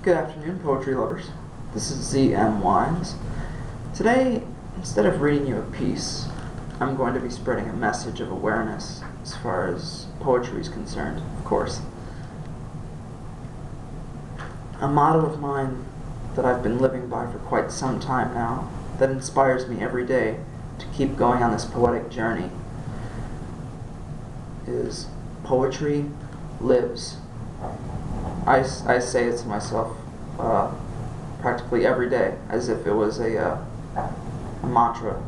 Good afternoon, poetry lovers. This is Z.M. Wines. Today, instead of reading you a piece, I'm going to be spreading a message of awareness as far as poetry is concerned, of course. A motto of mine that I've been living by for quite some time now, that inspires me every day to keep going on this poetic journey, is poetry lives. I say it to myself practically every day, as if it was a mantra.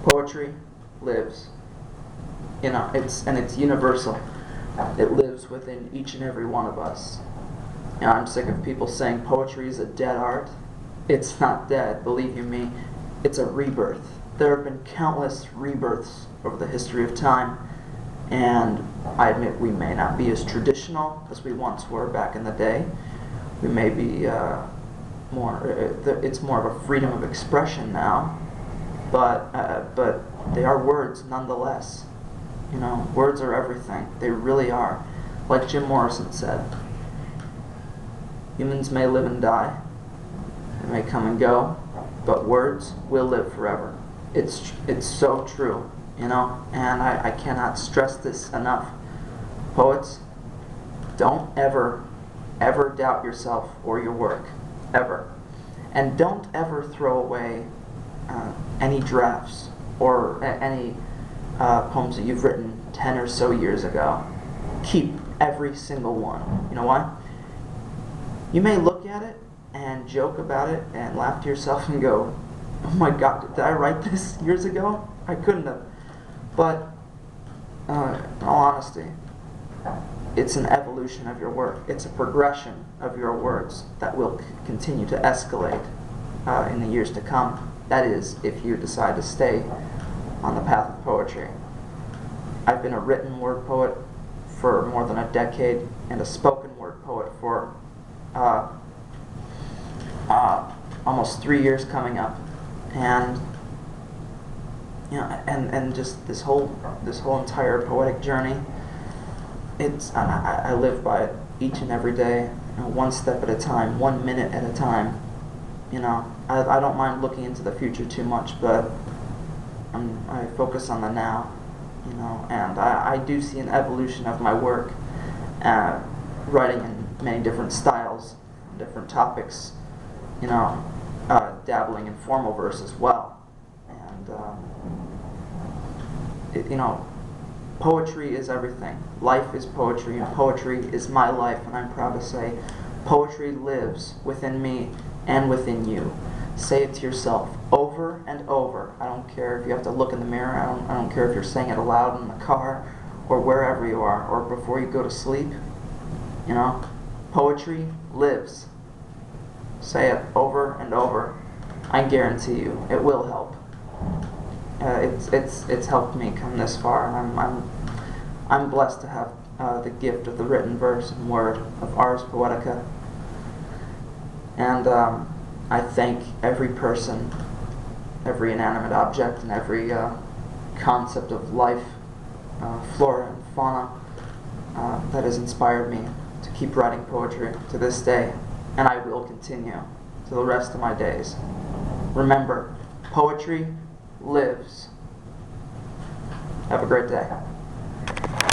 Poetry lives. It's universal. It lives within each and every one of us. I'm sick of people saying poetry is a dead art. It's not dead, believe you me. It's a rebirth. There have been countless rebirths over the history of time, and I admit we may not be as traditional as we once were back in the day. We may be it's more of a freedom of expression now, but they are words nonetheless. Words are everything. They really are. Like Jim Morrison said, humans may live and die, they may come and go, but words will live forever. It's so true, and I cannot stress this enough. Poets, don't ever doubt yourself or your work, ever. And don't ever throw away any drafts or any poems that you've written 10 or so years ago. Keep every single one. You know why? You may look at it and joke about it and laugh to yourself and go, oh my God, did I write this years ago? I couldn't have. But in all honesty, it's an evolution of your work. It's a progression of your words that will continue to escalate in the years to come. That is, if you decide to stay on the path of poetry. I've been a written word poet for more than a decade and a spoken word poet for almost 3 years coming up, and and just this whole entire poetic journey. I live by it each and every day, one step at a time, 1 minute at a time. I don't mind looking into the future too much, but I focus on the now. And I do see an evolution of my work, writing in many different styles, different topics, dabbling in formal verse as well. And poetry is everything. Life is poetry, and poetry is my life, and I'm proud to say poetry lives within me and within you. Say it to yourself over and over. I don't care if you have to look in the mirror. I don't care if you're saying it aloud in the car or wherever you are, or before you go to sleep. Poetry lives. Say it over and over. I guarantee you it will help. It's helped me come this far, and I'm blessed to have the gift of the written verse and word of Ars Poetica. And I thank every person, every inanimate object, and every concept of life, flora and fauna, that has inspired me to keep writing poetry to this day, and I will continue to the rest of my days. Remember, poetry lives. Have a great day.